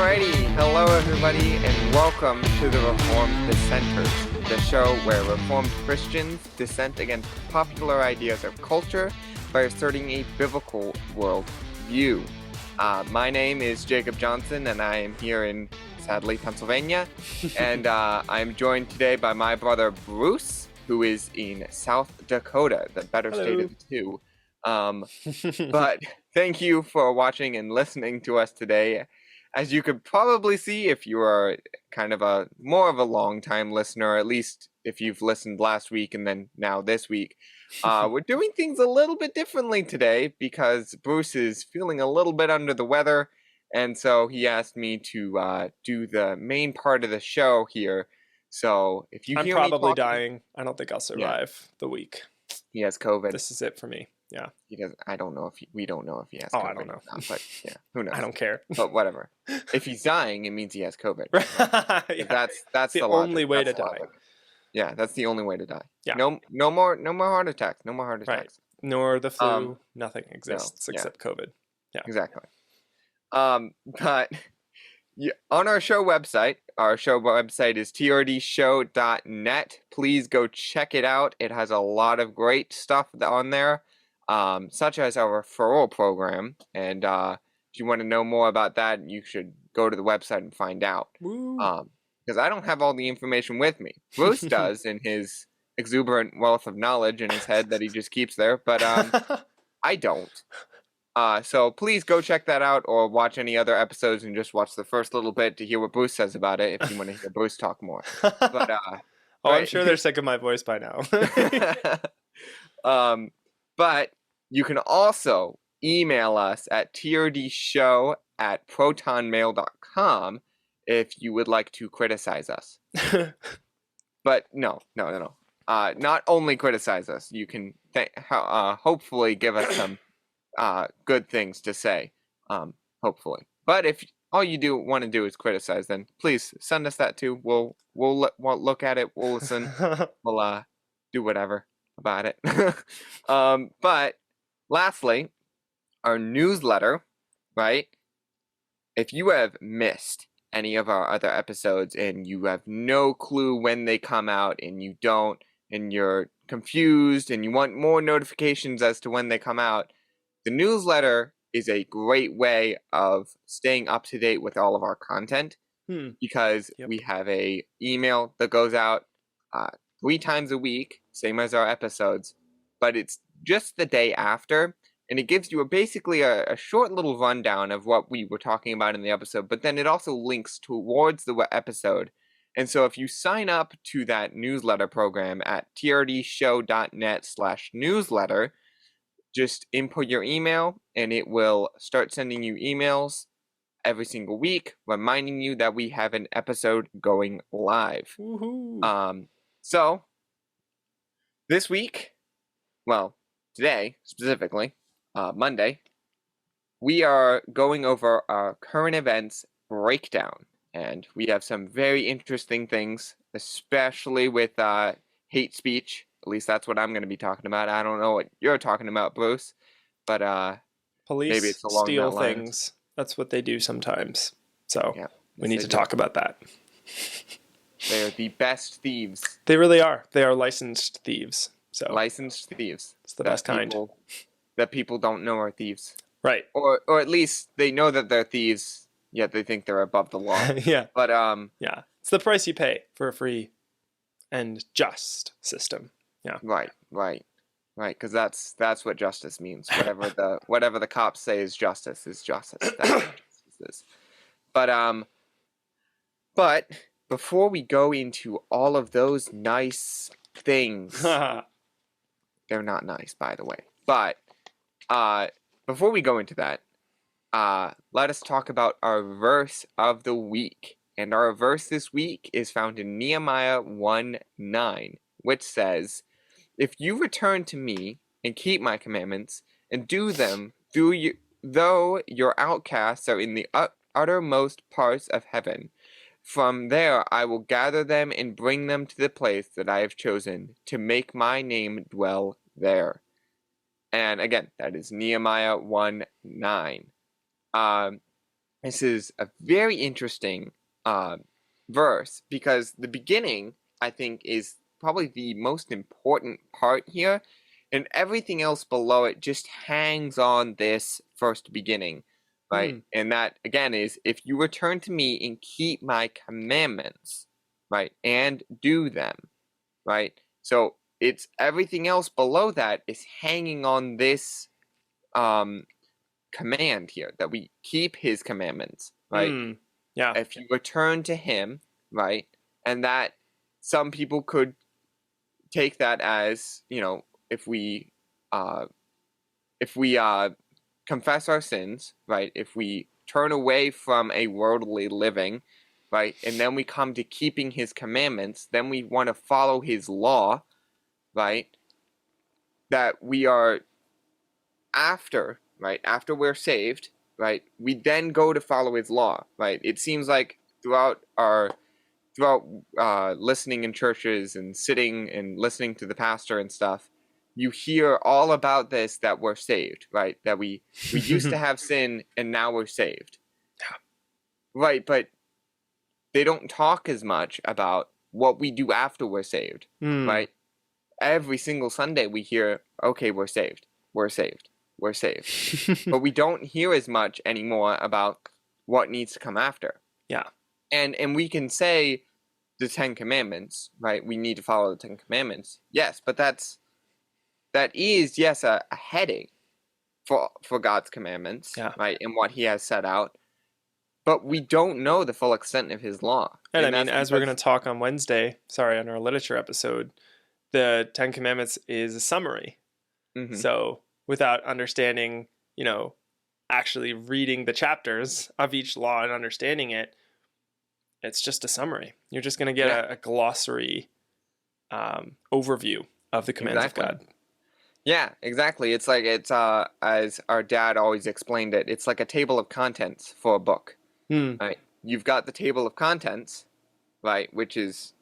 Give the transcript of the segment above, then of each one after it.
Alrighty, hello everybody, and welcome to the Reformed Dissenters, the show where Reformed Christians dissent against popular ideas of culture by asserting a biblical worldview. My name is Jacob Johnson, and I am here in, sadly, Pennsylvania, and I'm joined today by my brother Bruce, who is in South Dakota, the better state of the two. But thank you for watching and listening to us today. As you could probably see if you are kind of more of a long-time listener, at least if you've listened last week and then now this week, we're doing things a little bit differently today because Bruce is feeling a little bit under the weather, and so he asked me to do the main part of the show here. So if you hear I'm probably me talking, dying. I don't think I'll survive the week. He has COVID. This is it for me. Yeah. He doesn't. I don't know if we don't know if he has. Oh, COVID I don't know. or not, but yeah, who knows? I don't care. But whatever. If he's dying, it means he has COVID. Yeah. That's the logic. only way That's to the die. logic. Yeah, that's the only way to die. Yeah. No more heart attacks. No more heart Right. attacks. Nor the flu. Nothing exists yeah. except COVID. Yeah. Exactly. But on our show website is trdshow.net. Please go check it out. It has a lot of great stuff on there, such as our referral program. And if you want to know more about that, you should go to the website and find out. Woo. Because I don't have all the information with me. Bruce does in his exuberant wealth of knowledge in his head that he just keeps there, but I don't. So please go check that out or watch any other episodes and just watch the first little bit to hear what Bruce says about it if you want to hear Bruce talk more. But I'm sure they're sick of my voice by now. But you can also email us at trdshow@protonmail.com if you would like to criticize us. But no. Not only criticize us. You can hopefully give us some good things to say, hopefully. But if all you want to do is criticize, then please send us that too. We'll look at it. We'll listen. We'll do whatever about it. But lastly, our newsletter, right? If you have missed any of our other episodes and you have no clue when they come out and you're confused and you want more notifications as to when they come out, the newsletter is a great way of staying up to date with all of our content because we have a email that goes out 3 times a week, same as our episodes, but it's just the day after, and it gives you basically a short little rundown of what we were talking about in the episode, but then it also links towards the episode. And so if you sign up to that newsletter program at trdshow.net/newsletter, just input your email and it will start sending you emails every single week reminding you that we have an episode going live. Woohoo. So this week, well, today specifically, Monday, we are going over our current events breakdown, and we have some very interesting things, especially with hate speech. At least that's what I'm going to be talking about. I don't know what you're talking about, Bruce, but Police maybe it's along steal that line. things. That's what they do sometimes. So Yeah, we need to talk about that. They're the best thieves. They really are. They are licensed thieves. So Licensed thieves. it's the best kind. That people don't know are thieves. Right. Or at least they know that they're thieves, yet they think they're above the law. Yeah. But yeah. It's the price you pay for a free and just system. Yeah. Right, because that's what justice means. Whatever the cops say is justice is justice. That's what justice is. But before we go into all of those nice things, they're not nice, by the way. But before we go into that, let us talk about our verse of the week. And our verse this week is found in Nehemiah 1:9, which says, "If you return to me and keep my commandments and do them, though your outcasts are in the uttermost parts of heaven, from there I will gather them and bring them to the place that I have chosen to make my name dwell there." And again, that is Nehemiah 1:9. this is a very interesting verse, because the beginning, I think, is probably the most important part here, and everything else below it just hangs on this first beginning, right? And that, again, is, if you return to me and keep my commandments, right, and do them, right? So it's everything else below that is hanging on this command here, that we keep his commandments, right? Yeah. If you return to him, right? And that, some people could take that as, if we confess our sins, right? If we turn away from a worldly living, right? And then we come to keeping his commandments, then we want to follow his law, right? That we are after, right? After we're saved, right? We then go to follow his law, right? It seems like throughout listening in churches and sitting and listening to the pastor and stuff, you hear all about this, that we're saved, right? That we used to have sin and now we're saved. Right, but they don't talk as much about what we do after we're saved, right? Every single Sunday we hear, okay, we're saved, we're saved, we're saved. But we don't hear as much anymore about what needs to come after. Yeah. And we can say the 10 Commandments, right? We need to follow the 10 Commandments. Yes, but that is, yes, a heading for God's commandments, right? And what he has set out. But we don't know the full extent of his law. And I mean, as we're going to talk on Wednesday, on our literature episode, the 10 Commandments is a summary. So without understanding, actually reading the chapters of each law and understanding it, it's just a summary. You're just going to get a glossary overview of the commands of God. Yeah, exactly. It's like, as our dad always explained it, it's like a table of contents for a book. Right? You've got the table of contents, right, which is,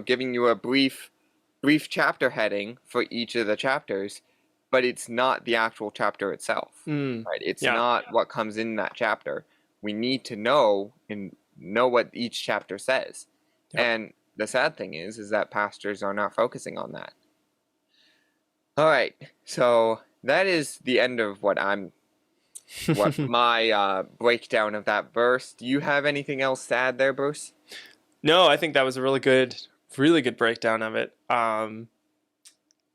giving you a brief chapter heading for each of the chapters, but it's not the actual chapter itself, right? It's not what comes in that chapter. We need to know what each chapter says. And the sad thing is that pastors are not focusing on that. All right, so that is the end of what my breakdown of that verse. Do you have anything else to add there, Bruce? No, I think that was a really good breakdown of it.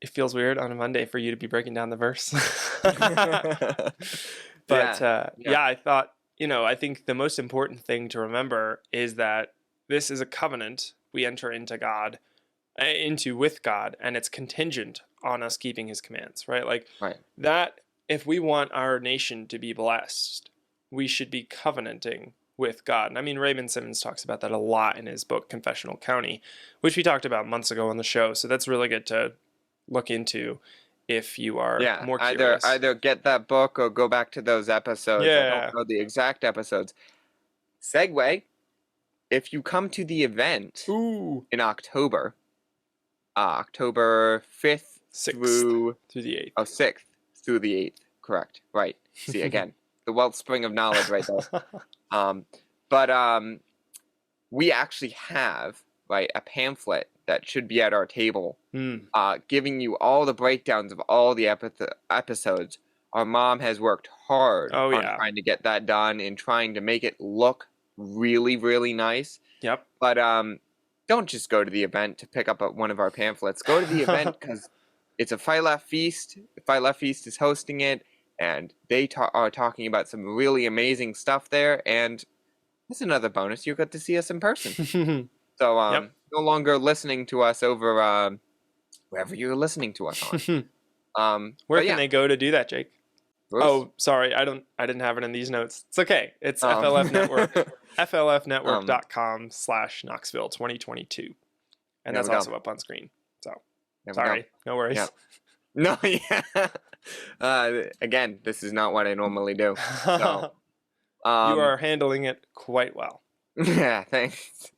It feels weird on a Monday for you to be breaking down the verse. But I thought, I think the most important thing to remember is that this is a covenant we enter into with God, and it's contingent on us keeping his commands, right? Like that, if we want our nation to be blessed, we should be covenanting with God. And I mean, Raymond Simmons talks about that a lot in his book, Confessional County, which we talked about months ago on the show. So that's really good to look into if you are more curious. Either get that book or go back to those episodes. Yeah. I don't know the exact episodes. Segue, if you come to the event in October, October 5th through the 8th. Oh, 6th through the 8th. Correct. Right. See, again, the wellspring of knowledge right there. But we actually have, right, a pamphlet that should be at our table, giving you all the breakdowns of all the episodes. Our mom has worked hard on trying to get that done and trying to make it look really, really nice. Yep. But don't just go to the event to pick up one of our pamphlets. Go to the event because it's a Fight Laugh Feast. Fight Laugh Feast is hosting it, and they are talking about some really amazing stuff there. And that's another bonus. You get to see us in person. So no longer listening to us over wherever you're listening to us on. Where can they go to do that, Jake? Bruce? Oh, sorry, I didn't have it in these notes. It's okay. It's FLF Network. FLFnetwork.com/Knoxville 2022. And that's also up on screen. So sorry, no worries. No, again, this is not what I normally do. So, you are handling it quite well. Yeah, thanks.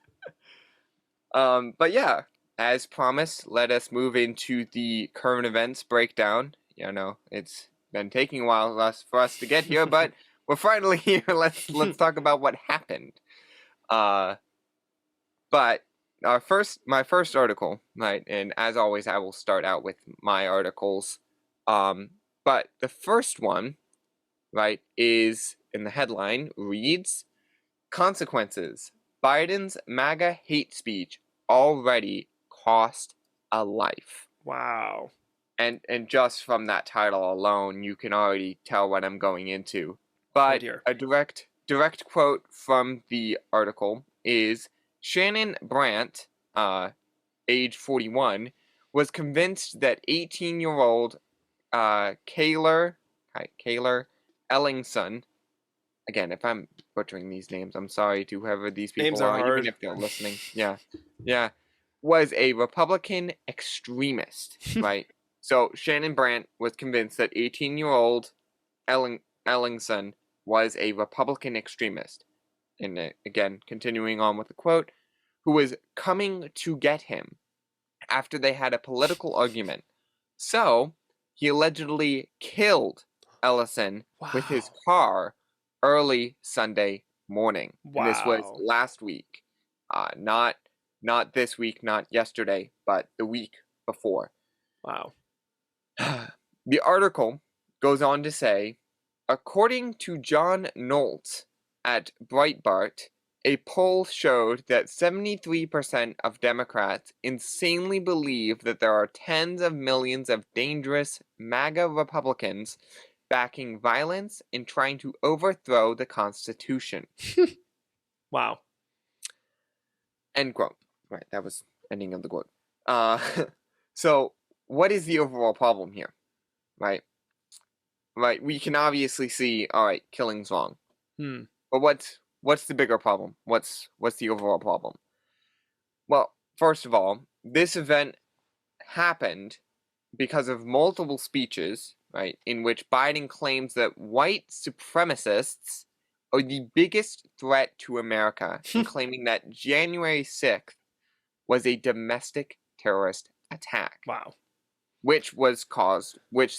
But yeah, as promised, let us move into the current events breakdown. It's been taking a while for us to get here, but we're finally here. Let's talk about what happened. But my first article, right? And as always, I will start out with my articles. But the first one, right, is in the headline reads, "Consequences: Biden's MAGA hate speech already cost a life." Wow. And just from that title alone, you can already tell what I'm going into. But a direct quote from the article is Shannon Brandt, age 41, was convinced that 18-year-old Kaylor Ellingson, again, if I'm butchering these names, I'm sorry to whoever these people Names are hard. even if they're listening. Yeah, was a Republican extremist, right? So Shannon Brandt was convinced that 18-year-old Ellingson was a Republican extremist. And again, continuing on with the quote, who was coming to get him after they had a political argument. So he allegedly killed Ellison with his car early Sunday morning. Wow. And this was last week. Not this week, not yesterday, but the week before. Wow. The article goes on to say, according to John Nolt at Breitbart, a poll showed that 73% of Democrats insanely believe that there are tens of millions of dangerous MAGA Republicans backing violence and trying to overthrow the Constitution. Wow. End quote. Right, that was ending of the quote. So, what is the overall problem here? Right, we can obviously see, all right, killing's wrong. But what's the bigger problem? What's the overall problem? Well, first of all, this event happened because of multiple speeches, right, in which Biden claims that white supremacists are the biggest threat to America, and claiming that January 6th was a domestic terrorist attack. Wow. Which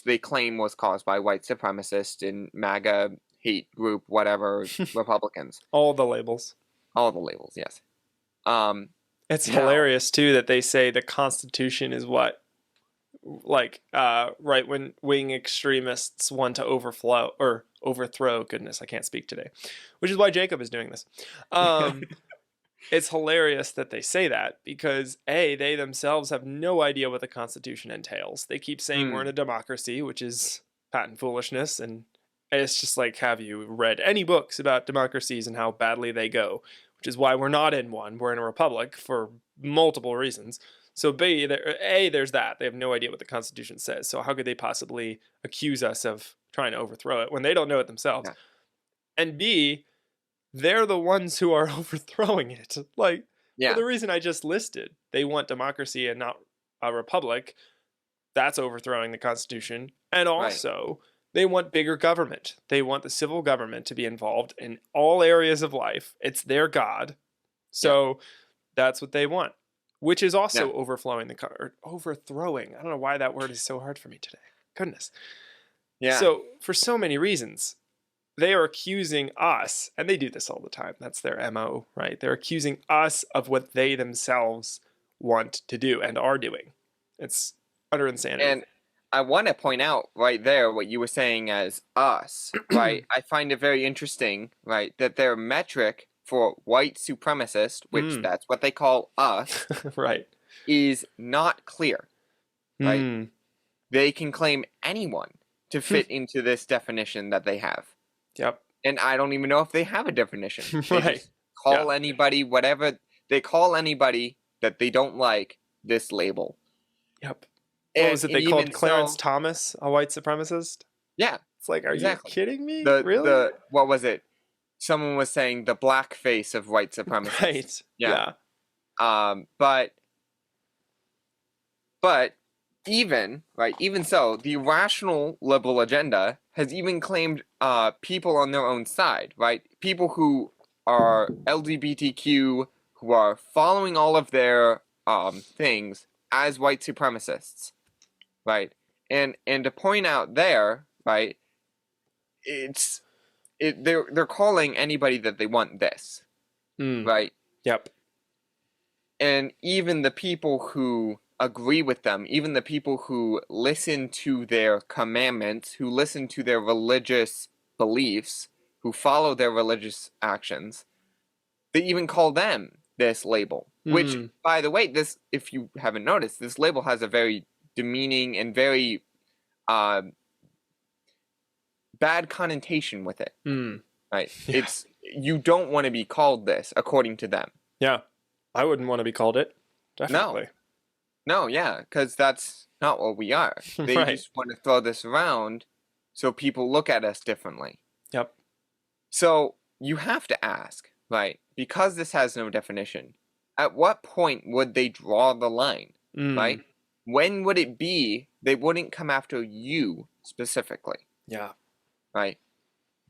they claim was caused by white supremacists and MAGA hate group, whatever, Republicans. All the labels. All the labels, yes. It's hilarious too that they say the Constitution is what, like, right-wing extremists want to overthrow. Goodness, I can't speak today. Which is why Jacob is doing this. It's hilarious that they say that because they themselves have no idea what the Constitution entails. They keep saying we're in a democracy, which is patent foolishness, and it's just like, have you read any books about democracies and how badly they go? Which is why we're not in one. We're in a republic for multiple reasons. So there's that. They have no idea what the Constitution says. So how could they possibly accuse us of trying to overthrow it when they don't know it themselves? Yeah. And B, they're the ones who are overthrowing it. Like, for the reason I just listed. They want democracy and not a republic. That's overthrowing the Constitution. And also, they want bigger government. They want the civil government to be involved in all areas of life. It's their God. So that's what they want. Which is also overthrowing. I don't know why that word is so hard for me today. Goodness. Yeah. So, for so many reasons, they are accusing us, and they do this all the time. That's their MO, right? They're accusing us of what they themselves want to do and are doing. It's utter insanity. And I want to point out right there what you were saying as us, right? I find it very interesting, right, that their metric for white supremacist, which that's what they call us, right, is not clear, right? They can claim anyone to fit into this definition that they have. Yep. And I don't even know if they have a definition. They just call anybody whatever. They call anybody that they don't like this label. Yep. What was it they called Clarence Thomas a white supremacist? Yeah. It's like, are you kidding me? Really? What was it? Someone was saying the black face of white supremacists. Right. Yeah. But even so, the rational liberal agenda has even claimed people on their own side, right? People who are LGBTQ, who are following all of their things as white supremacists, right? And to point out there, right, it's they're calling anybody that they want this, right? Yep. And even the people who agree with them, even the people who listen to their commandments, who listen to their religious beliefs, who follow their religious actions, they even call them this label. Which, by the way, this, if you haven't noticed, this label has a very demeaning and very bad connotation with it. Right? Yeah. You don't want to be called this, according to them. Yeah. I wouldn't want to be called it. Definitely. No, yeah, because that's not what we are. They Right. just want to throw this around so people look at us differently. Yep. So you have to ask, right, because this has no definition, at what point would they draw the line, right? When would it be they wouldn't come after you specifically? Yeah. Right?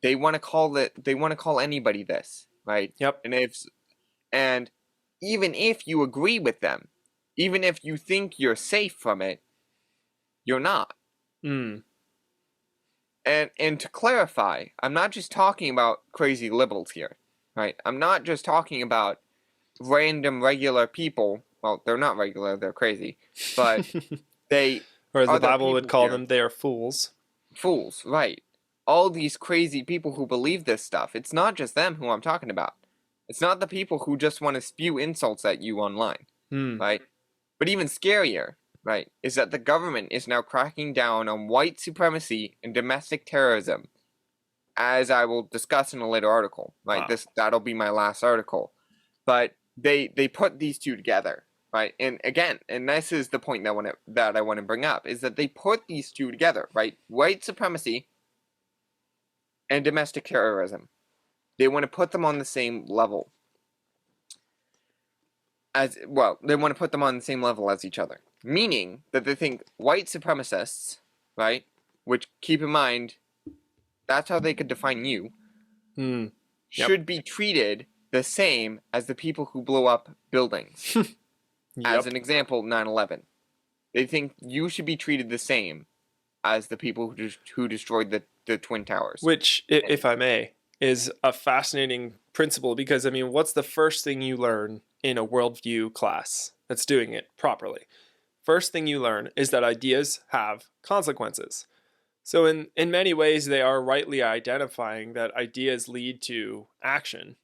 They want to call anybody this, right? Yep. And even if you agree with them, even if you think you're safe from it, you're not. And to clarify, I'm not just talking about crazy liberals here, right? I'm not just talking about random regular people. Well, they're not regular, they're crazy. But they or as the other Bible would people call here- them, they are fools. Fools, right. All these crazy people who believe this stuff, it's not just them who I'm talking about. It's not the people who just want to spew insults at you online, right? But even scarier, right, is that the government is now cracking down on white supremacy and domestic terrorism, as I will discuss in a later article, right? Wow. That'll be my last article. But they put these two together, right? And again, and this is the point that I want to bring up, is that they put these two together, right? White supremacy and domestic terrorism. They want to put them on the same level. They want to put them on the same level as each other. Meaning that they think white supremacists, right? Which, keep in mind, that's how they could define you, should be treated the same as the people who blow up buildings. As an example, 9/11. They think you should be treated the same as the people who destroyed the Twin Towers. Which, if I may, is a fascinating principle because, I mean, what's the first thing you learn in a worldview class that's doing it properly? First thing you learn is that ideas have consequences. So in many ways, they are rightly identifying that ideas lead to action,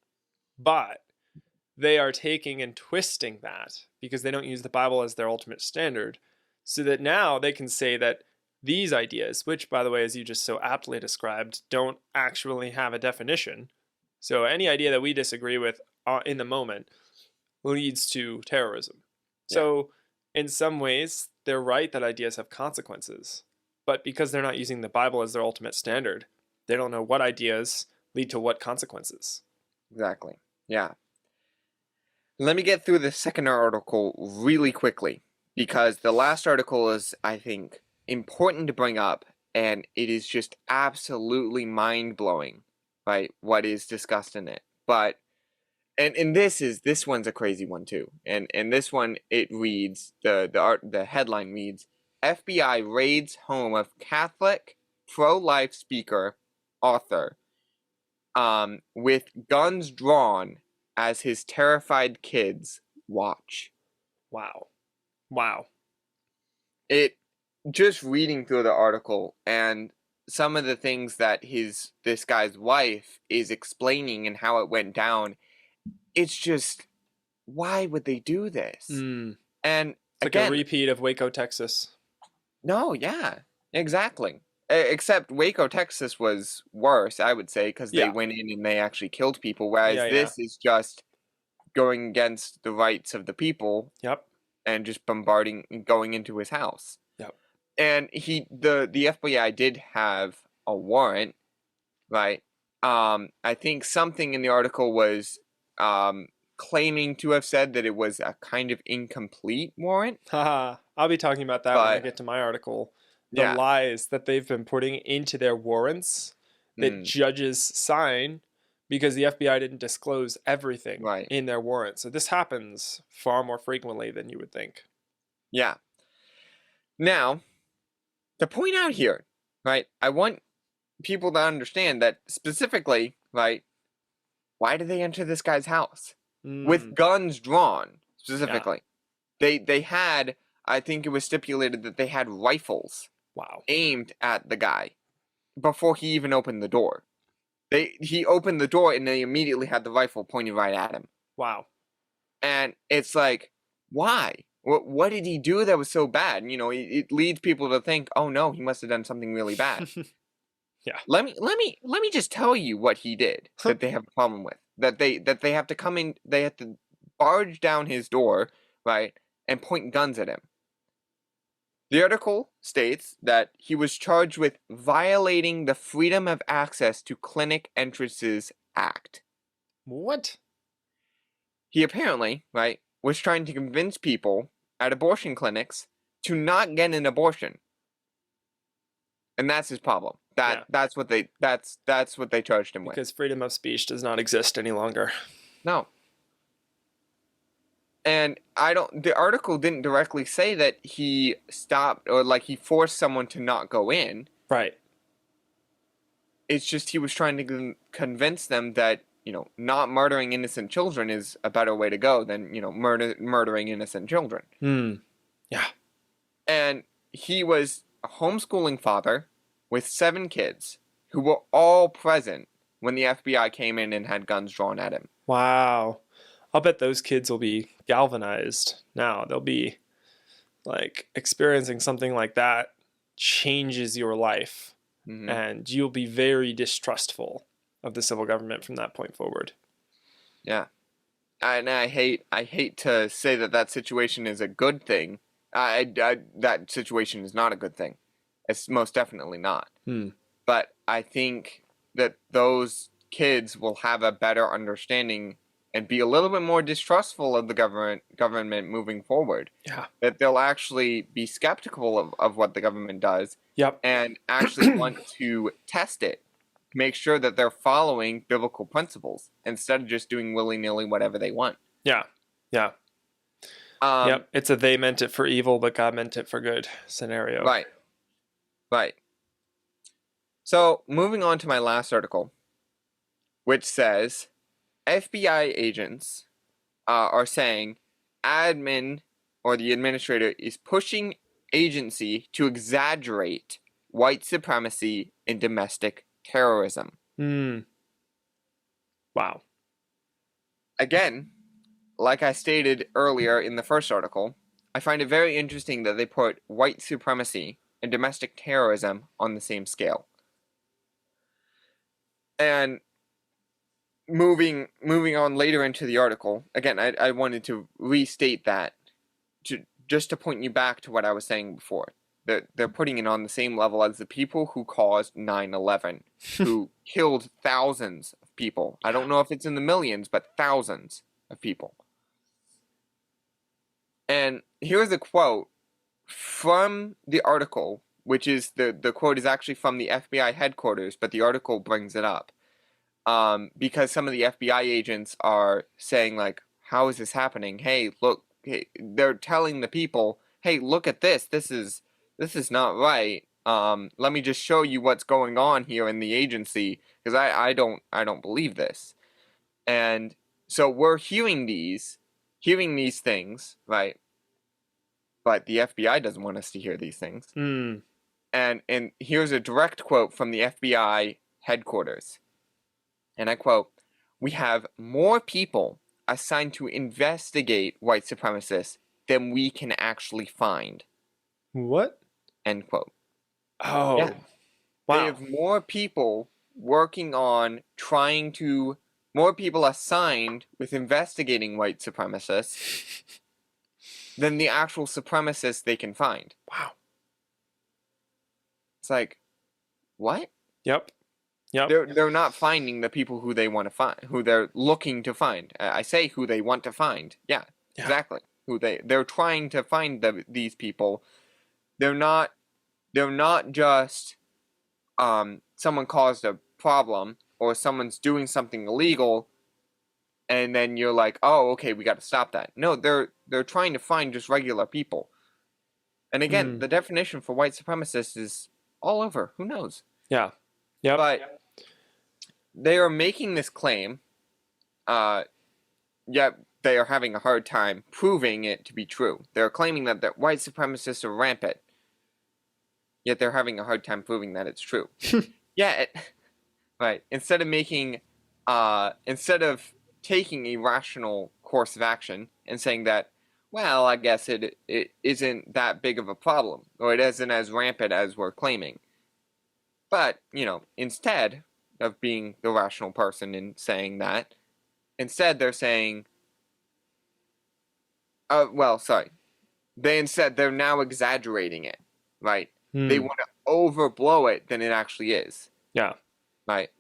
but they are taking and twisting that because they don't use the Bible as their ultimate standard, so that now they can say that these ideas, which, by the way, as you just so aptly described, don't actually have a definition. So any idea that we disagree with in the moment leads to terrorism. Yeah. So in some ways, they're right that ideas have consequences. But because they're not using the Bible as their ultimate standard, they don't know what ideas lead to what consequences. Exactly. Yeah. Let me get through the second article really quickly, because the last article is, I think, important to bring up, and it is just absolutely mind-blowing, right, what is discussed in it. But and this one's a crazy one too. And this one, it reads, the headline reads, FBI raids home of Catholic pro-life speaker author with guns drawn as his terrified kids watch. Wow. It, just reading through the article and some of the things that this guy's wife is explaining and how it went down, it's just, why would they do this? And it's again, like a repeat of Waco, Texas. No, yeah, exactly. Except Waco, Texas was worse, I would say, because they went in and they actually killed people, whereas this is just going against the rights of the people. Yep. And just bombarding and going into his house. Yep. And the FBI did have a warrant, right? I think something in the article was claiming to have said that it was a kind of incomplete warrant. Haha, I'll be talking about that when I get to my article. The lies that they've been putting into their warrants that judges sign because the FBI didn't disclose everything in their warrant. So this happens far more frequently than you would think. Yeah. Now, to point out here, right, I want people to understand that specifically, right? Why did they enter this guy's house with guns drawn? Specifically, they had. I think it was stipulated that they had rifles Wow. aimed at the guy before he even opened the door. He opened the door and they immediately had the rifle pointed right at him. Wow. And it's like, why? What did he do that was so bad? You know, it leads people to think, oh no, he must have done something really bad. Yeah. Let me just tell you what he did that they have a problem with. That they have to come in, they have to barge down his door, right, and point guns at him. The article states that he was charged with violating the Freedom of Access to Clinic Entrances Act. What? He apparently, right, was trying to convince people at abortion clinics to not get an abortion. And that's his problem. That's what they charged him with. Because freedom of speech does not exist any longer. No. And the article didn't directly say that he stopped or like he forced someone to not go in. Right. It's just he was trying to convince them that, you know, not murdering innocent children is a better way to go than, you know, murdering innocent children. Yeah. And he was a homeschooling father with 7 kids who were all present when the FBI came in and had guns drawn at him. Wow. I'll bet those kids will be galvanized now. They'll be like experiencing something like that changes your life. Mm-hmm. And you'll be very distrustful of the civil government from that point forward. Yeah. And I hate to say that situation is a good thing. That situation is not a good thing. It's most definitely not. But I think that those kids will have a better understanding and be a little bit more distrustful of the government moving forward. Yeah. That they'll actually be skeptical of what the government does. Yep. And actually want to test it. Make sure that they're following biblical principles instead of just doing willy-nilly whatever they want. Yeah. Yeah. Yep. It's a they meant it for evil, but God meant it for good scenario. Right. Right. So, moving on to my last article, which says FBI agents are saying admin or the administrator is pushing agency to exaggerate white supremacy and domestic terrorism. Wow. Again, like I stated earlier in the first article, I find it very interesting that they put white supremacy and domestic terrorism on the same scale. And moving on later into the article, again, I wanted to restate that just to point you back to what I was saying before. They're putting it on the same level as the people who caused 9/11, who killed thousands of people. I don't know if it's in the millions, but thousands of people. And here's a quote from the article, which is the quote is actually from the FBI headquarters, but the article brings it up. Because some of the FBI agents are saying, like, how is this happening? Hey, look, they're telling the people, hey, look at this. This is not right. Let me just show you what's going on here in the agency, because I don't believe this. And so we're hearing these things, right? But the FBI doesn't want us to hear these things. And here's a direct quote from the FBI headquarters. And I quote, "We have more people assigned to investigate white supremacists than we can actually find." What? End quote. Oh. Yeah. Wow. They have more people working on more people assigned with investigating white supremacists than the actual supremacists they can find. Wow. It's like, what? Yep. They're not finding the people who they want to find, who they're looking to find. I say who they want to find. Yeah. Exactly. They're trying to find these people. They're not just someone caused a problem or someone's doing something illegal and then you're like, "Oh, okay, we got to stop that." No, they're trying to find just regular people. And again, the definition for white supremacist is all over. Who knows? Yeah. Yep. But they are making this claim, yet they are having a hard time proving it to be true. They're claiming that white supremacists are rampant, yet they're having a hard time proving that it's true. Right. Instead of taking a rational course of action and saying that, well, I guess it isn't that big of a problem, or it isn't as rampant as we're claiming. But, instead of being the rational person and saying that, instead they're saying, they're now exaggerating it, right? They want to overblow it than it actually is. Yeah. Right.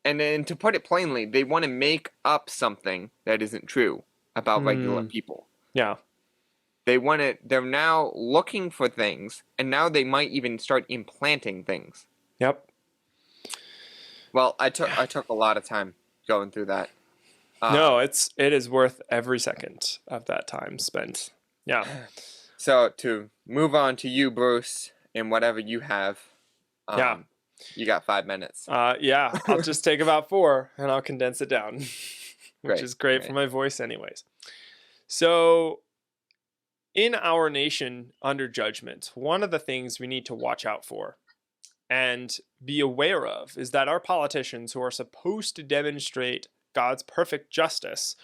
And then to put it plainly, they want to make up something that isn't true about regular people. Yeah. They're now looking for things, and now they might even start implanting things. Yep. Well, I took a lot of time going through that. No, it is worth every second of that time spent. Yeah. So to move on to you, Bruce, and whatever you have. You got 5 minutes. Yeah, I'll just take about 4 and I'll condense it down, which is great for my voice anyways. So in our nation under judgment, one of the things we need to watch out for and be aware of is that our politicians who are supposed to demonstrate God's perfect justice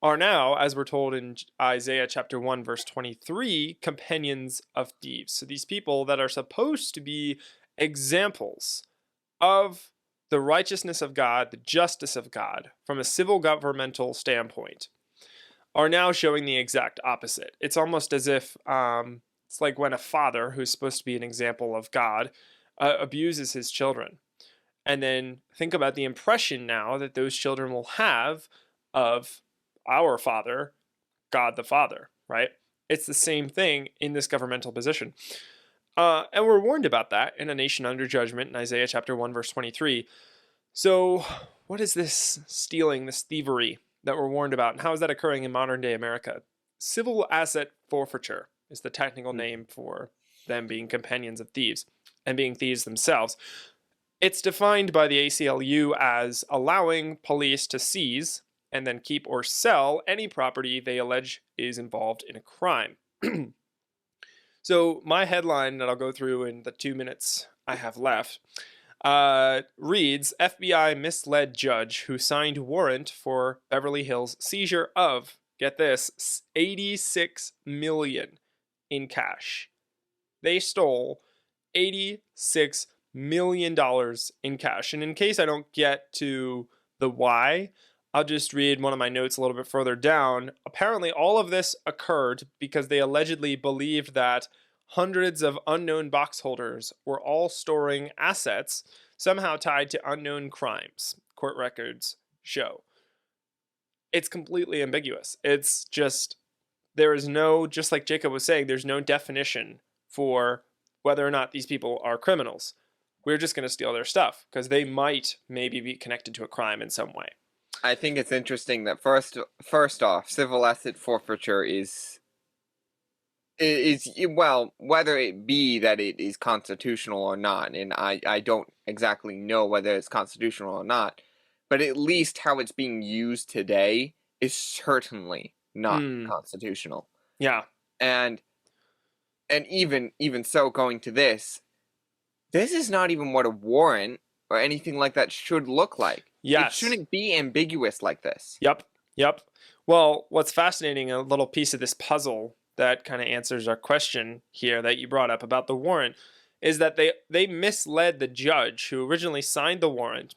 are now, as we're told in Isaiah chapter 1, verse 23, companions of thieves. So these people that are supposed to be examples of the righteousness of God, the justice of God, from a civil governmental standpoint, are now showing the exact opposite. It's almost as if it's like when a father who's supposed to be an example of God abuses his children. And then think about the impression now that those children will have of our Father, God the Father, right? It's the same thing in this governmental position. And we're warned about that in A Nation Under Judgment in Isaiah chapter 1, verse 23. So what is this stealing, this thievery that we're warned about? And how is that occurring in modern day America? Civil asset forfeiture is the technical name for them being companions of thieves and being thieves themselves. It's defined by the ACLU as allowing police to seize and then keep or sell any property they allege is involved in a crime. So my headline that I'll go through in the 2 minutes I have left reads, FBI misled judge who signed warrant for Beverly Hills seizure of, get this, $86 million in cash. They stole $86 million in cash. And in case I don't get to the why, I'll just read one of my notes a little bit further down. Apparently, all of this occurred because they allegedly believed that hundreds of unknown box holders were all storing assets somehow tied to unknown crimes, court records show. It's completely ambiguous. It's just, there is no, just like Jacob was saying, there's no definition for whether or not these people are criminals. We're just going to steal their stuff because they might maybe be connected to a crime in some way. I think it's interesting that first off, civil asset forfeiture is well, whether it be that it is constitutional or not, and I don't exactly know whether it's constitutional or not, but at least how it's being used today is certainly not constitutional. Yeah. And even so, going to this is not even what a warrant or anything like that should look like. Yes. It shouldn't be ambiguous like this. Yep. Well, what's fascinating, a little piece of this puzzle that kind of answers our question here that you brought up about the warrant, is that they misled the judge who originally signed the warrant,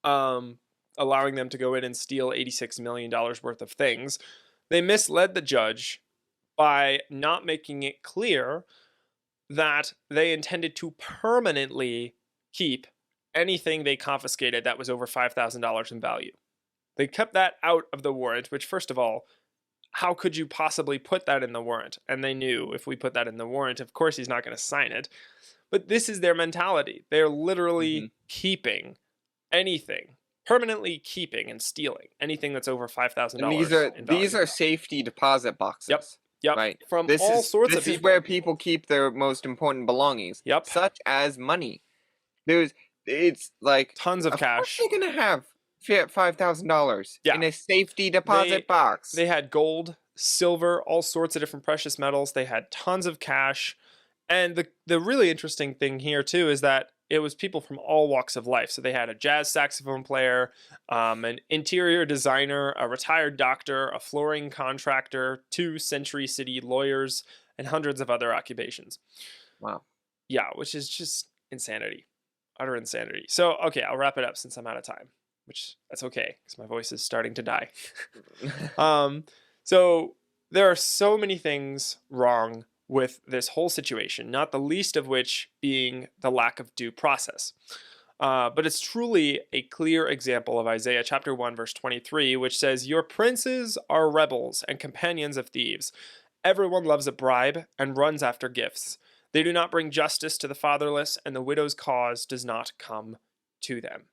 allowing them to go in and steal $86 million worth of things. They misled the judge by not making it clear that they intended to permanently keep anything they confiscated that was over $5,000 in value. They kept that out of the warrant, which, first of all, how could you possibly put that in the warrant? And they knew if we put that in the warrant, of course he's not going to sign it. But this is their mentality. They're literally keeping anything, permanently keeping and stealing anything that's over $5,000. These are safety deposit boxes. Yep. Right. From all sorts of people. This is where people keep their most important belongings. Yep. Such as money. There's it's like Tons of course cash. they're gonna have $5,000 Yeah. in a safety deposit box. They had gold, silver, all sorts of different precious metals. They had tons of cash. And the really interesting thing here, too, is that it was people from all walks of life. So they had a jazz saxophone player, an interior designer, a retired doctor, a flooring contractor, 2 Century City lawyers, and hundreds of other occupations. Wow. Yeah, which is just insanity. Utter insanity. So, okay, I'll wrap it up since I'm out of time, which that's okay because my voice is starting to die. So there are so many things wrong with this whole situation, not the least of which being the lack of due process. But it's truly a clear example of Isaiah chapter 1, verse 23, which says, "Your princes are rebels and companions of thieves. Everyone loves a bribe and runs after gifts. They do not bring justice to the fatherless, and the widow's cause does not come to them."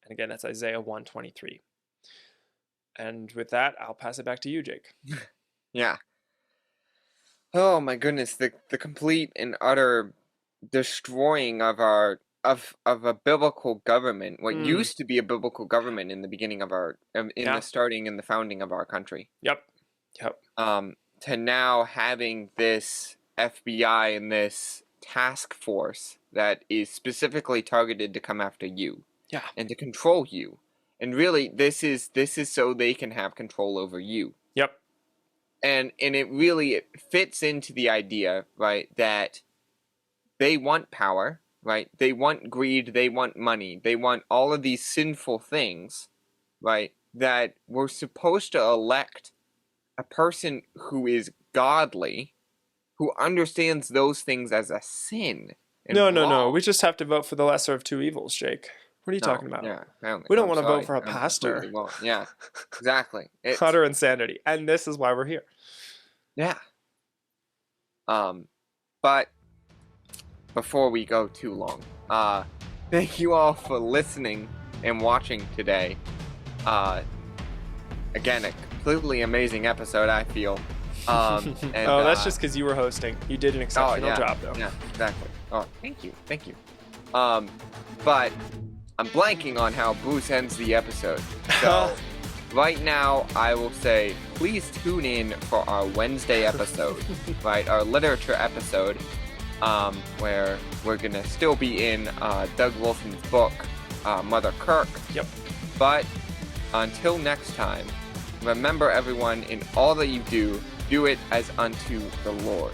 And again, that's Isaiah 1:23. And with that, I'll pass it back to you, Jake. Yeah. Oh my goodness, the complete and utter destroying of a biblical government, what used to be a biblical government in the beginning of the starting and the founding of our country. Yep. To now having this FBI and this task force that is specifically targeted to come after you. Yeah. And to control you. And really this is so they can have control over you. Yep. And it fits into the idea, right, that they want power, right? They want greed, they want money, they want all of these sinful things, right? That we're supposed to elect a person who is godly, who understands those things as a sin. No. We just have to vote for the lesser of two evils, Jake. What are you talking about? Yeah, we don't want to vote for a pastor. Yeah, exactly. It's utter insanity. And this is why we're here. Yeah. But before we go too long, thank you all for listening and watching today. Again, a completely amazing episode, I feel. And, that's just because you were hosting. You did an exceptional job, though. Yeah, exactly. Oh, thank you. But I'm blanking on how Bruce ends the episode. So right now, I will say, please tune in for our Wednesday episode, right? Our literature episode, where we're going to still be in Doug Wilson's book, Mother Kirk. Yep. But until next time, remember everyone, in all that you do, do it as unto the Lord.